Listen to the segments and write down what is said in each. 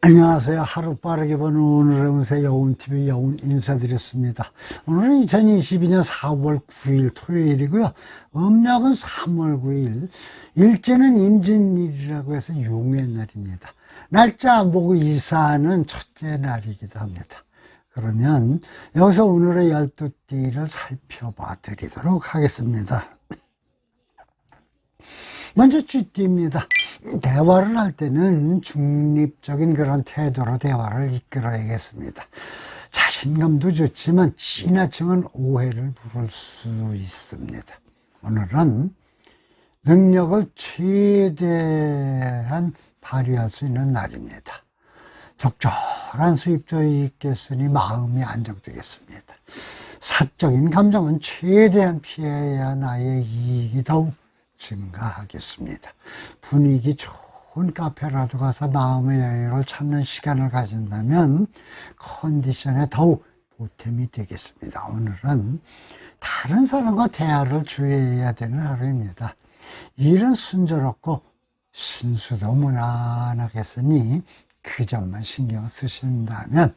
안녕하세요. 하루 빠르게 보는 오늘의 운세 여운TV 여운 인사드렸습니다. 오늘은 2022년 4월 9일 토요일이고요. 음력은 3월 9일, 일제는 임진일이라고 해서 용의 날입니다. 날짜 안 보고 이사하는 첫째 날이기도 합니다. 그러면 여기서 오늘의 12띠를 살펴봐 드리도록 하겠습니다. 먼저 쥐띠입니다. 대화를 할 때는 중립적인 그런 태도로 대화를 이끌어야겠습니다. 자신감도 좋지만 지나치면 오해를 부를 수 있습니다. 오늘은 능력을 최대한 발휘할 수 있는 날입니다. 적절한 수입도 있겠으니 마음이 안정되겠습니다. 사적인 감정은 최대한 피해야 나의 이익이 더욱 증가하겠습니다. 분위기 좋은 카페라도 가서 마음의 여유를 찾는 시간을 가진다면 컨디션에 더욱 보탬이 되겠습니다. 오늘은 다른 사람과 대화를 주의해야 되는 하루입니다. 일은 순조롭고 신수도 무난하겠으니 그 점만 신경 쓰신다면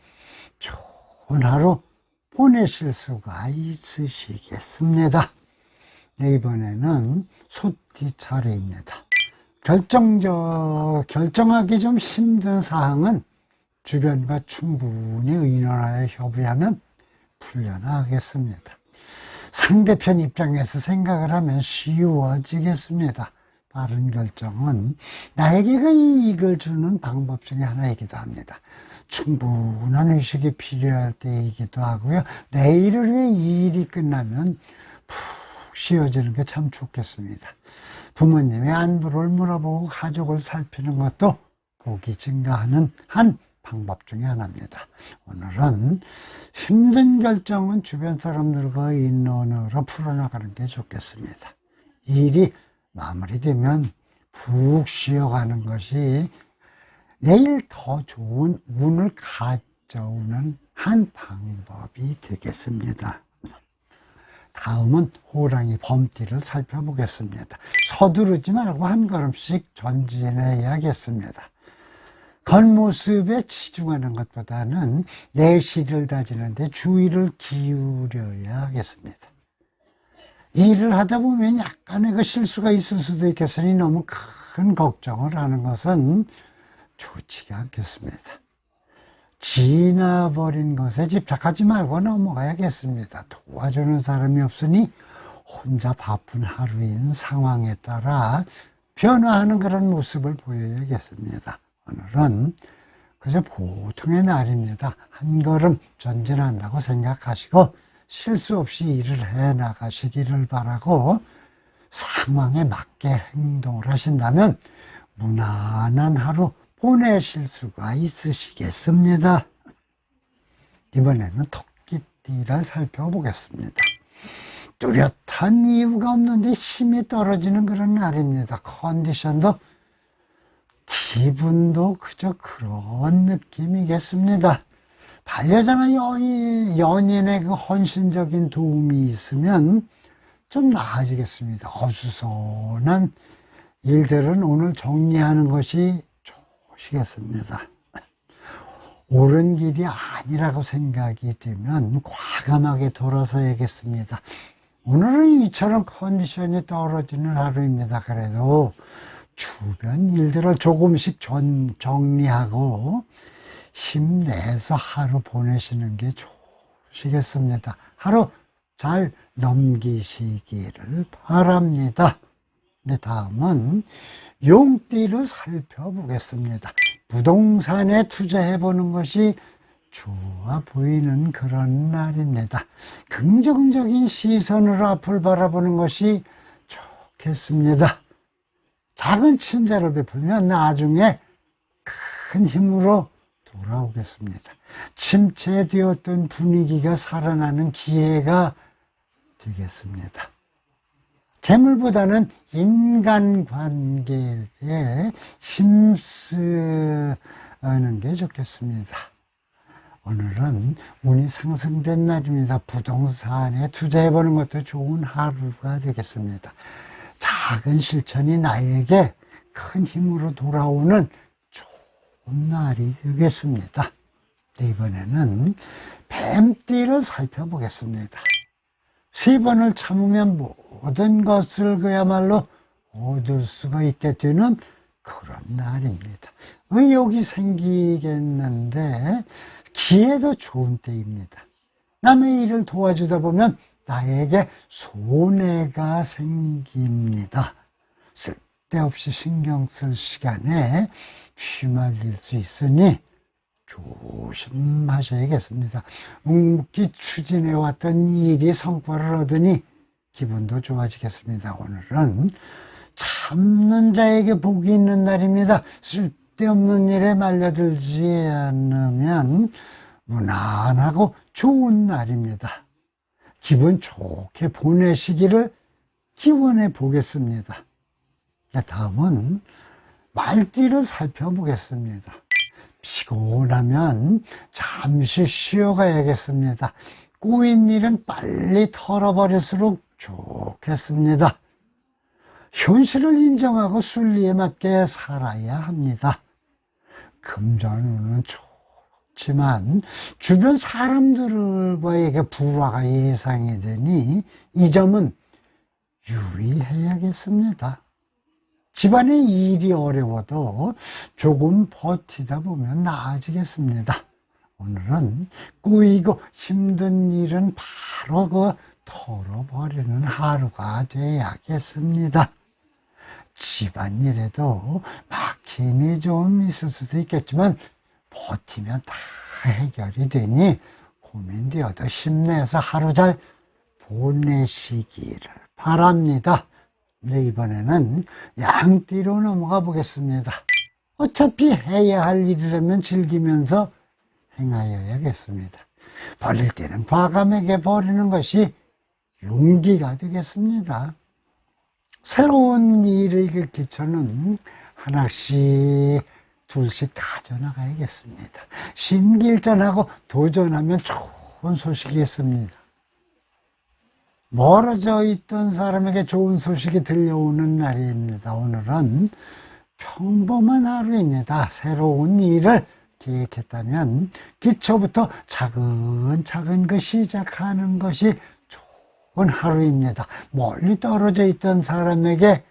좋은 하루 보내실 수가 있으시겠습니다. 이번에는 소띠 차례입니다. 결정하기 좀 힘든 사항은 주변과 충분히 의논하여 협의하면 풀려나가겠습니다. 상대편 입장에서 생각을 하면 쉬워지겠습니다. 다른 결정은 나에게 그 이익을 주는 방법 중에 하나이기도 합니다. 충분한 의식이 필요할 때이기도 하고요. 내일을 위해 이 일이 끝나면 푹 쉬어지는 게 참 좋겠습니다. 부모님의 안부를 물어보고 가족을 살피는 것도 복이 증가하는 한 방법 중에 하나입니다. 오늘은 힘든 결정은 주변 사람들과 의논으로 풀어나가는 게 좋겠습니다. 일이 마무리되면 푹 쉬어가는 것이 내일 더 좋은 운을 가져오는 한 방법이 되겠습니다. 다음은 호랑이 범띠를 살펴보겠습니다. 서두르지 말고 한 걸음씩 전진해야겠습니다. 겉모습에 치중하는 것보다는 내실을 다지는데 주의를 기울여야 하겠습니다. 일을 하다 보면 약간의 그 실수가 있을 수도 있겠으니 너무 큰 걱정을 하는 것은 좋지가 않겠습니다. 지나버린 것에 집착하지 말고 넘어가야겠습니다. 도와주는 사람이 없으니 혼자 바쁜 하루인 상황에 따라 변화하는 그런 모습을 보여야겠습니다. 오늘은 그저 보통의 날입니다. 한 걸음 전진한다고 생각하시고 실수 없이 일을 해나가시기를 바라고 상황에 맞게 행동을 하신다면 무난한 하루 보내실 수가 있으시겠습니다. 이번에는 토끼띠를 살펴보겠습니다. 뚜렷한 이유가 없는데 힘이 떨어지는 그런 날입니다. 컨디션도 기분도 그저 그런 느낌이겠습니다. 반려자나 연인의 그 헌신적인 도움이 있으면 좀 나아지겠습니다. 어수선한 일들은 오늘 정리하는 것이 좋으시겠습니다. 옳은 길이 아니라고 생각이 되면 과감하게 돌아서야겠습니다. 오늘은 이처럼 컨디션이 떨어지는 하루입니다. 그래도 주변 일들을 조금씩 정리하고 힘내서 하루 보내시는 게 좋으시겠습니다. 하루 잘 넘기시기를 바랍니다. 네, 다음은 용띠를 살펴보겠습니다. 부동산에 투자해보는 것이 좋아 보이는 그런 날입니다. 긍정적인 시선으로 앞을 바라보는 것이 좋겠습니다. 작은 친절을 베풀면 나중에 큰 힘으로 돌아오겠습니다. 침체되었던 분위기가 살아나는 기회가 되겠습니다. 재물보다는 인간관계에 힘쓰는 게 좋겠습니다. 오늘은 운이 상승된 날입니다. 부동산에 투자해보는 것도 좋은 하루가 되겠습니다. 작은 실천이 나에게 큰 힘으로 돌아오는 좋은 날이 되겠습니다. 이번에는 뱀띠를 살펴보겠습니다. 3번을 참으면 모든 것을 그야말로 얻을 수가 있게 되는 그런 날입니다. 의욕이 생기겠는데 기회도 좋은 때입니다. 남의 일을 도와주다 보면 나에게 손해가 생깁니다. 쓸데없이 신경 쓸 시간에 휘말릴 수 있으니 조심하셔야겠습니다. 묵묵히 추진해왔던 일이 성과를 얻으니 기분도 좋아지겠습니다. 오늘은 참는 자에게 복이 있는 날입니다. 쓸데없는 일에 말려들지 않으면 무난하고 좋은 날입니다. 기분 좋게 보내시기를 기원해 보겠습니다. 다음은 말띠를 살펴보겠습니다. 피곤하면 잠시 쉬어가야겠습니다. 꼬인 일은 빨리 털어버릴수록 좋겠습니다. 현실을 인정하고 순리에 맞게 살아야 합니다. 금전운은 좋지만 주변 사람들과에게 불화가 예상이 되니 이 점은 유의해야겠습니다. 집안의 일이 어려워도 조금 버티다 보면 나아지겠습니다. 오늘은 꼬이고 힘든 일은 바로 털어버리는 하루가 되어야겠습니다. 집안일에도 막힘이 좀 있을 수도 있겠지만 버티면 다 해결이 되니 고민되어도 힘내서 하루 잘 보내시기를 바랍니다. 네, 이번에는 양띠로 넘어가 보겠습니다. 어차피 해야 할 일이라면 즐기면서 행하여야겠습니다. 버릴 때는 과감하게 버리는 것이 용기가 되겠습니다. 새로운 일을 일으키기 전은 하나씩 둘씩 가져나가야겠습니다. 신길전하고 도전하면 좋은 소식이 있습니다. 멀어져 있던 사람에게 좋은 소식이 들려오는 날입니다. 오늘은 평범한 하루입니다. 새로운 일을 계획했다면 기초부터 차근차근 시작하는 것이 좋은 하루입니다. 멀리 떨어져 있던 사람에게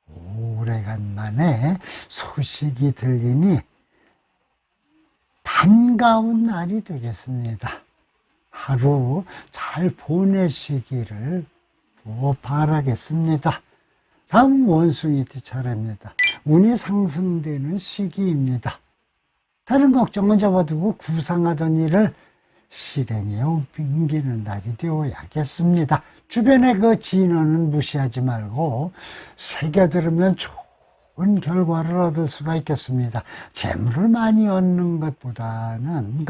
오래간만에 소식이 들리니 반가운 날이 되겠습니다. 하루 잘 보내시기를 바라겠습니다. 다음 원숭이띠 차례입니다. 운이 상승되는 시기입니다. 다른 걱정은 접어두고 구상하던 일을 실행에 옮기는 날이 되어야겠습니다. 주변의 진언은 무시하지 말고 새겨들으면 좋은 결과를 얻을 수가 있겠습니다. 재물을 많이 얻는 것보다는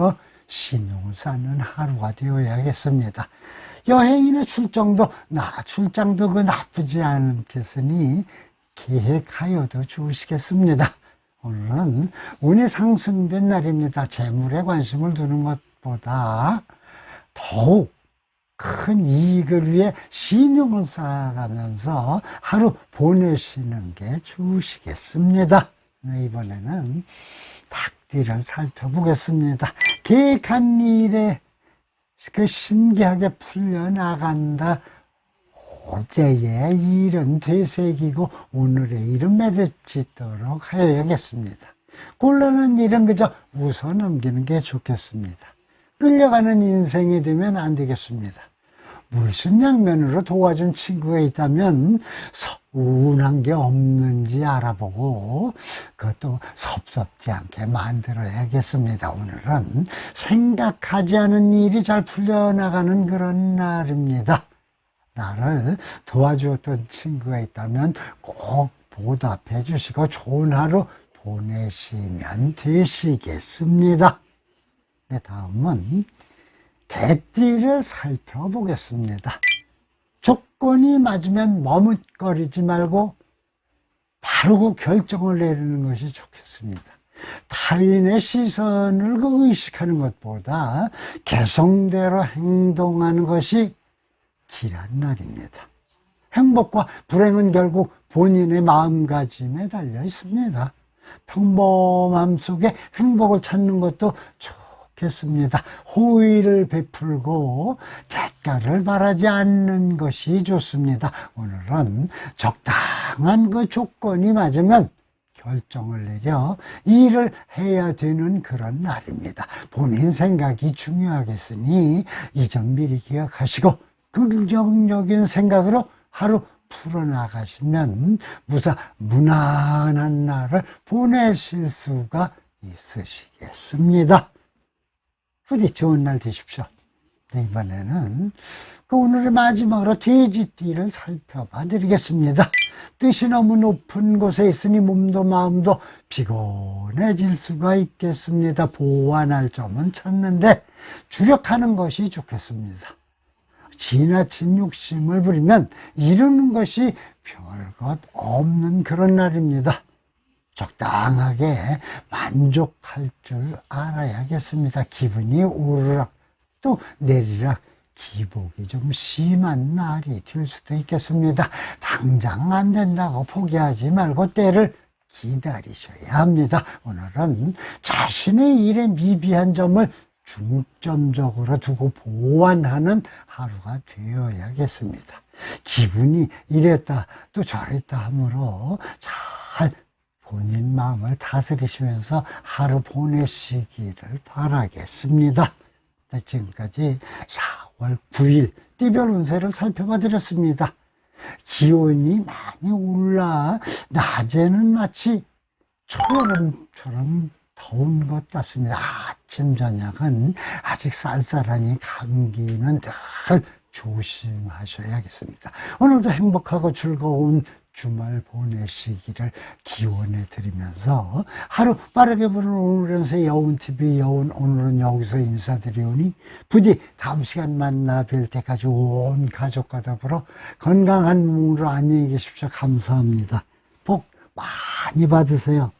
신용을 쌓는 하루가 되어야겠습니다. 여행이나 출장도 나쁘지 않겠으니 계획하여도 좋으시겠습니다. 오늘은 운이 상승된 날입니다. 재물에 관심을 두는 것보다 더욱 큰 이익을 위해 신용을 쌓아가면서 하루 보내시는 게 좋으시겠습니다. 네, 이번에는 닭띠를 살펴보겠습니다. 계획한 일에 신기하게 풀려나간다. 어제의 일은 되새기고 오늘의 일은 매듭짓도록 하여야겠습니다. 곤란한 일은 그저 웃어 넘기는 게 좋겠습니다. 끌려가는 인생이 되면 안 되겠습니다. 물심양면으로 도와준 친구가 있다면 서운한 게 없는지 알아보고 그것도 섭섭지 않게 만들어야겠습니다. 오늘은 생각하지 않은 일이 잘 풀려나가는 그런 날입니다. 나를 도와주었던 친구가 있다면 꼭 보답해 주시고 좋은 하루 보내시면 되시겠습니다. 네, 다음은 개띠를 살펴보겠습니다. 조건이 맞으면 머뭇거리지 말고 바로 결정을 내리는 것이 좋겠습니다. 타인의 시선을 의식하는 것보다 개성대로 행동하는 것이 길한 날입니다. 행복과 불행은 결국 본인의 마음가짐에 달려 있습니다. 평범함 속에 행복을 찾는 것도 좋겠습니다. 호의를 베풀고 대가를 바라지 않는 것이 좋습니다. 오늘은 적당한 그 조건이 맞으면 결정을 내려 일을 해야 되는 그런 날입니다. 본인 생각이 중요하겠으니 이 점 미리 기억하시고 긍정적인 생각으로 하루 풀어나가시면 무난한 날을 보내실 수가 있으시겠습니다. 부디 좋은 날 되십시오. 이번에는 오늘의 마지막으로 돼지띠를 살펴봐 드리겠습니다. 뜻이 너무 높은 곳에 있으니 몸도 마음도 피곤해질 수가 있겠습니다. 보완할 점은 찾는데 주력하는 것이 좋겠습니다. 지나친 욕심을 부리면 이루는 것이 별것 없는 그런 날입니다. 적당하게 만족할 줄 알아야겠습니다. 기분이 오르락 또 내리락 기복이 좀 심한 날이 될 수도 있겠습니다. 당장 안 된다고 포기하지 말고 때를 기다리셔야 합니다. 오늘은 자신의 일에 미비한 점을 중점적으로 두고 보완하는 하루가 되어야겠습니다. 기분이 이랬다 또 저랬다 하므로 잘 본인 마음을 다스리시면서 하루 보내시기를 바라겠습니다. 네, 지금까지 4월 9일 띠별 운세를 살펴봐 드렸습니다. 기온이 많이 올라 낮에는 마치 초여름처럼 더운 것 같습니다. 아침 저녁은 아직 쌀쌀하니 감기는 늘 조심하셔야겠습니다. 오늘도 행복하고 즐거운 주말 보내시기를 기원해 드리면서 하루 빠르게 부르는 오늘의 운세 여운TV 여운 오늘은 여기서 인사드리오니 부디 다음 시간 만나 뵐 때까지 온 가족과 더불어 건강한 몸으로 안녕히 계십시오. 감사합니다. 복 많이 받으세요.